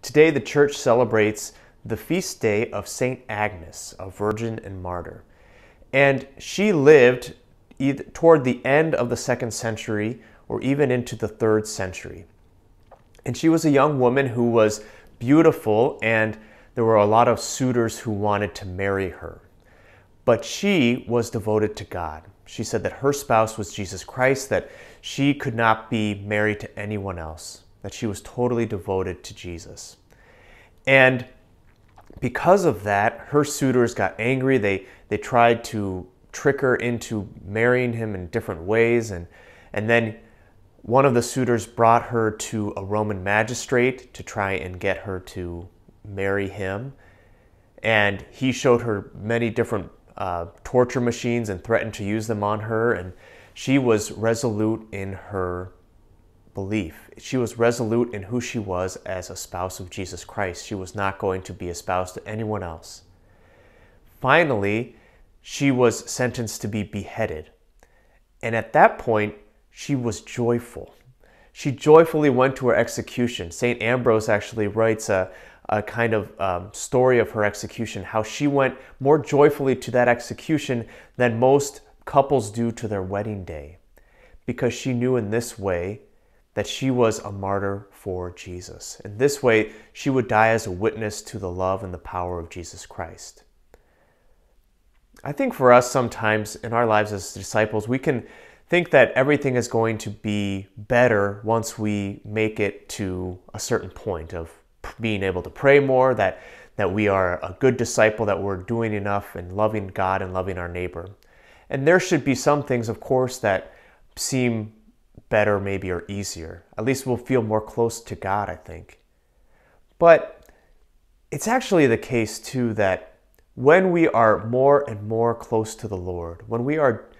Today, the church celebrates the feast day of Saint Agnes, a virgin and martyr. And she lived either toward the end of the 2nd century or even into the 3rd century. And she was a young woman who was beautiful, and there were a lot of suitors who wanted to marry her. But she was devoted to God. She said that her spouse was Jesus Christ, that she could not be married to anyone else, that she was totally devoted to Jesus. And because of that, her suitors got angry. They tried to trick her into marrying him in different ways. And then one of the suitors brought her to a Roman magistrate to try and get her to marry him. And he showed her many different torture machines and threatened to use them on her. And she was resolute in her belief. She was resolute in who she was as a spouse of Jesus Christ. She was not going to be espoused to anyone else. Finally, she was sentenced to be beheaded. And at that point, she was joyful. She joyfully went to her execution. St. Ambrose actually writes a kind of story of her execution, how she went more joyfully to that execution than most couples do to their wedding day, because she knew in this way that she was a martyr for Jesus. In this way, she would die as a witness to the love and the power of Jesus Christ. I think for us sometimes in our lives as disciples, we can think that everything is going to be better once we make it to a certain point of being able to pray more, that we are a good disciple, that we're doing enough and loving God and loving our neighbor. And there should be some things, of course, that seem better maybe or easier. At least we'll feel more close to God, I think. But it's actually the case too that when we are more and more close to the Lord, when we are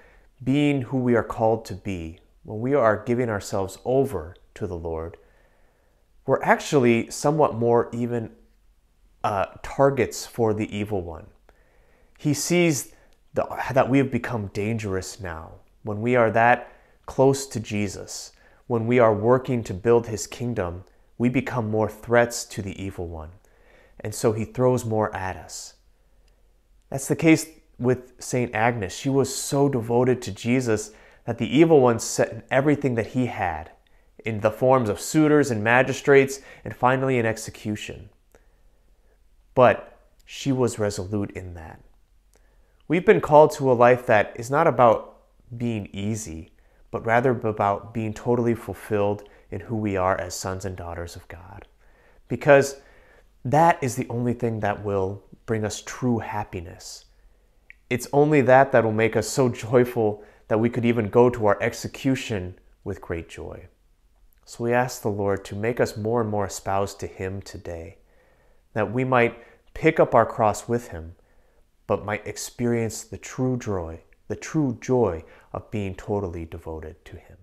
being who we are called to be, when we are giving ourselves over to the Lord, we're actually somewhat more even targets for the evil one. He sees that we have become dangerous now. When we are that close to Jesus, when we are working to build his kingdom, we become more threats to the evil one. And so he throws more at us. That's the case with Saint Agnes. She was so devoted to Jesus that the evil one set everything that he had in the forms of suitors and magistrates and finally an execution. But she was resolute in that. We've been called to a life that is not about being easy, but rather about being totally fulfilled in who we are as sons and daughters of God. Because that is the only thing that will bring us true happiness. It's only that will make us so joyful that we could even go to our execution with great joy. So we ask the Lord to make us more and more espoused to him today, that we might pick up our cross with him, but might experience the true joy of being totally devoted to him.